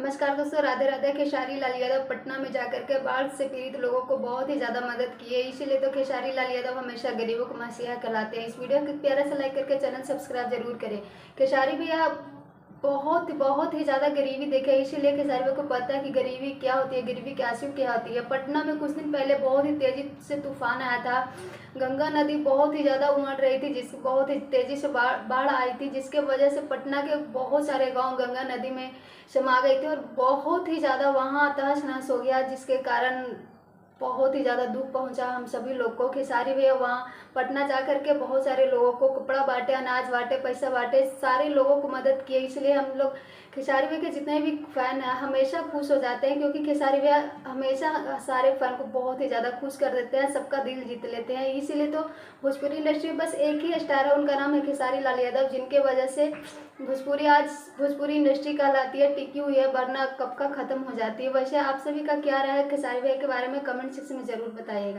नमस्कार दोस्तों, राधे राधे। खेसारी लाल यादव पटना में जाकर के बाढ़ से पीड़ित लोगों को बहुत ही ज़्यादा मदद की है। इसीलिए तो खेसारी लाल यादव हमेशा गरीबों को मसीहा कहलाते हैं। इस वीडियो को प्यारा सा लाइक करके चैनल सब्सक्राइब जरूर करें। खेसारी भैया बहुत ही ज़्यादा गरीबी देखे, इसीलिए खेसारी भैया को पता है कि गरीबी क्या होती है, गरीबी की आंसू क्या होती है। पटना में कुछ दिन पहले बहुत ही तेज़ी से तूफान आया था। गंगा नदी बहुत ही ज़्यादा उमड़ रही थी, जिस बहुत ही तेज़ी से बाढ़ आई थी, जिसके वजह से पटना के बहुत सारे गांव गंगा नदी में समा गए थे और बहुत ही ज़्यादा वहाँ तहस नहस हो गया, जिसके कारण बहुत ही ज़्यादा दुख पहुंचा हम सभी लोग को। खेसारी भैया वहाँ पटना जा करके बहुत सारे लोगों को कपड़ा बांटे, अनाज बांटे, पैसा बांटे, सारे लोगों को मदद किए। इसलिए हम लोग खेसारी भैया के जितने भी फैन हैं हमेशा खुश हो जाते हैं, क्योंकि खेसारी भैया हमेशा सारे फैन को बहुत ही ज़्यादा खुश कर देते हैं, सबका दिल जीत लेते हैं। इसीलिए तो भोजपुरी इंडस्ट्री में बस एक ही स्टार है, उनका नाम है खेसारी लाल यादव, जिनके वजह से भोजपुरी इंडस्ट्री कहलाती है, टिकी हुई है, वरना कब का खत्म हो जाती है। वैसे आप सभी का क्या राय है खेसारी भैया के बारे में कमेंट सेक्शन में जरूर बताइएगा।